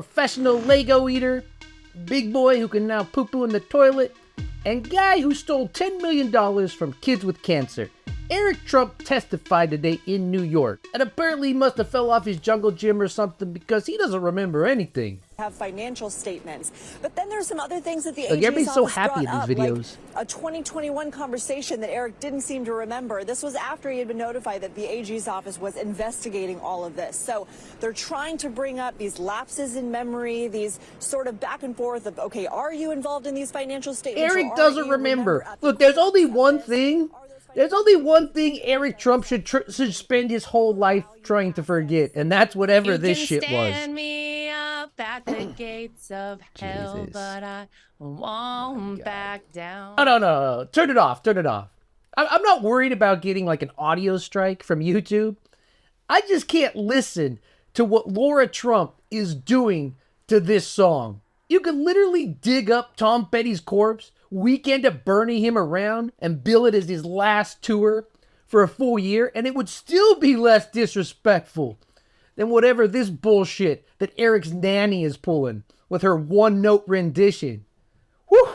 professional Lego eater, big boy who can now poo-poo in the toilet, and guy who stole $10 million from kids with cancer. Eric Trump testified today in New York, and apparently he must have fell off his jungle gym or something because he doesn't remember anything. Have financial statements, but then there's some other things that the Like, AG's everybody's so office happy brought in these up, videos. like a 2021 conversation that Eric didn't seem to remember. This was after he had been notified that the AG's office was investigating all of this. So they're trying to bring up these lapses in memory, these sort of back and forth of, okay, are you involved in these financial statements? Eric doesn't remember. Look, there's only one thing. There's only one thing Eric Trump should spend his whole life trying to forget, and that's whatever this shit was. Stand me up at the gates of hell, Jesus. but I won't back down. No. Turn it off. I'm not worried about getting like an audio strike from YouTube. I just can't listen to what Lara Trump is doing to this song. You could literally dig up Tom Petty's corpse, weekend of burning him around, and bill it as his last tour for a full year, and it would still be less disrespectful than whatever this bullshit that Eric's nanny is pulling with her one-note rendition. Whew!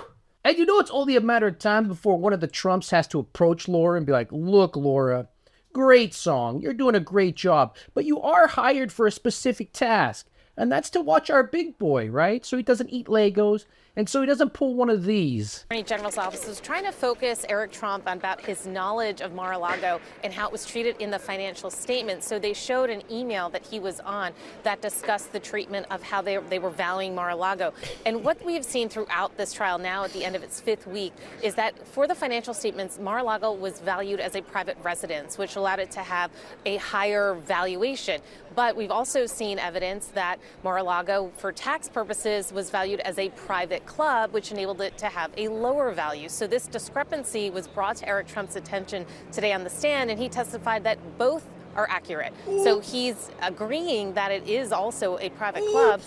And you know it's only a matter of time before one of the Trumps has to approach Lara and be like, look, Lara, great song, you're doing a great job, but you are hired for a specific task. And that's to watch our big boy, right? So he doesn't eat Legos, and so he doesn't pull one of these. Attorney General's office was trying to focus Eric Trump on about his knowledge of Mar-a-Lago and how it was treated in the financial statement. So they showed an email that he was on that discussed the treatment of how they were valuing Mar-a-Lago. And what we have seen throughout this trial now at the end of its 5th week is that for the financial statements, Mar-a-Lago was valued as a private residence, which allowed it to have a higher valuation. But we've also seen evidence that Mar-a-Lago, for tax purposes, was valued as a private club, which enabled it to have a lower value. So this discrepancy was brought to Eric Trump's attention today on the stand, and he testified that both are accurate. So he's agreeing that it is also a private club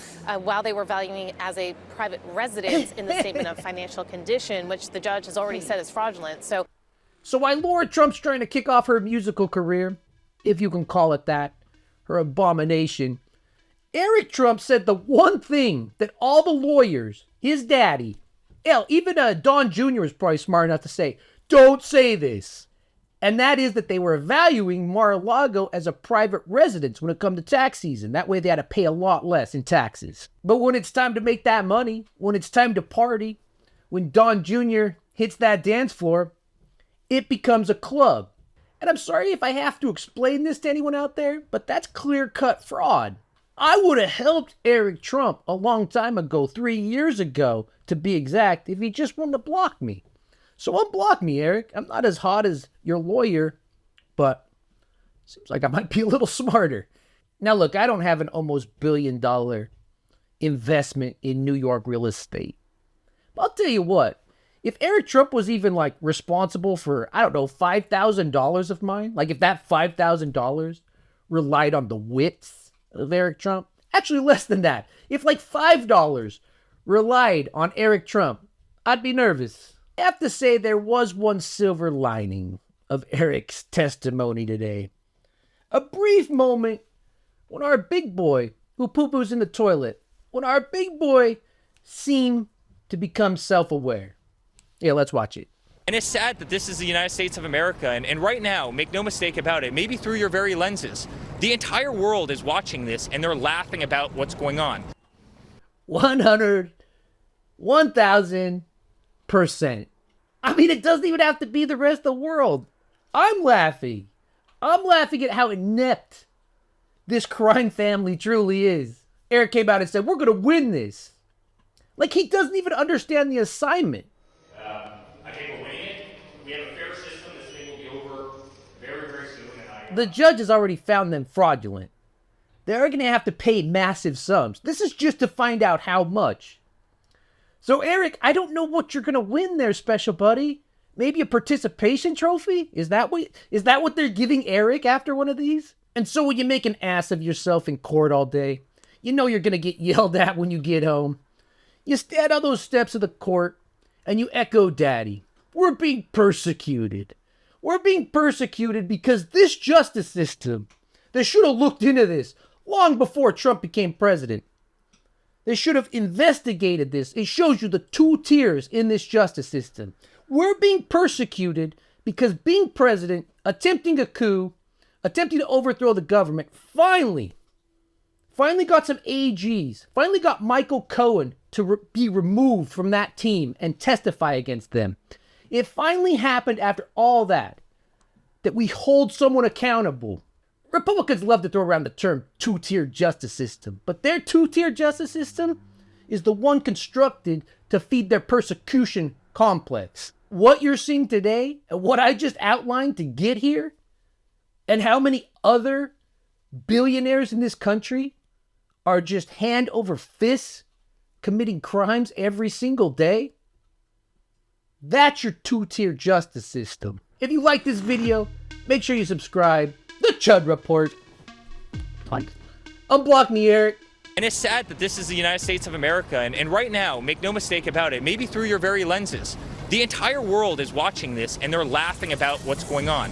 while they were valuing it as a private residence in the statement of financial condition, which the judge has already said is fraudulent. So while Lara Trump's trying to kick off her musical career, if you can call it that, her abomination, Eric Trump said the one thing that all the lawyers, his daddy, hell, even Don Jr. was probably smart enough to say, don't say this. And that is that they were valuing Mar-a-Lago as a private residence when it come to tax season. That way they had to pay a lot less in taxes. But when it's time to make that money, when it's time to party, when Don Jr. hits that dance floor, it becomes a club. And I'm sorry if I have to explain this to anyone out there, but that's clear-cut fraud. I would have helped Eric Trump a long time ago, 3 years ago, to be exact, if he just wanted to block me. So unblock me, Eric. I'm not as hot as your lawyer, but seems like I might be a little smarter. Now look, I don't have an almost $1 billion investment in New York real estate. But I'll tell you what, if Eric Trump was even like responsible for, I don't know, $5,000 of mine, like if that $5,000 relied on the wits of Eric Trump, actually less than that, if like $5 relied on Eric Trump, I'd be nervous. I have to say there was one silver lining of Eric's testimony today. A brief moment when our big boy, who poo-poos in the toilet, when our big boy seemed to become self-aware. Yeah, let's watch it. And it's sad that this is the United States of America. And right now, make no mistake about it, maybe through your very lenses, the entire world is watching this and they're laughing about what's going on. 1,000%. I mean, it doesn't even have to be the rest of the world. I'm laughing. I'm laughing at how inept this crime family truly is. Eric came out and said, we're going to win this. Like, he doesn't even understand the assignment. I think we're winning it. We have a fair system. This thing will be over very, very soon. The judge has already found them fraudulent. They're going to have to pay massive sums. This is just to find out how much. So, Eric, I don't know what you're going to win there, special buddy. Maybe a participation trophy? Is that what they're giving Eric after one of these? And so when you make an ass of yourself in court all day, you know you're going to get yelled at when you get home. You stand on those steps of the court and you echo daddy. We're being persecuted. We're being persecuted because this justice system, they should have looked into this long before Trump became president. They should have investigated this. It shows you the two tiers in this justice system. We're being persecuted because being president, attempting a coup, attempting to overthrow the government, finally got some AGs, finally got Michael Cohen to be removed from that team and testify against them. It finally happened after all that we hold someone accountable. Republicans love to throw around the term two-tier justice system, but their two-tier justice system is the one constructed to feed their persecution complex. What you're seeing today, and what I just outlined to get here, and how many other billionaires in this country are just hand over fists committing crimes every single day, that's your two-tier justice system. If you like this video, make sure you subscribe. The Chud Report. Unblock me, Eric. And it's sad that this is the United States of America, and right now, make no mistake about it, maybe through your very lenses, the entire world is watching this and they're laughing about what's going on.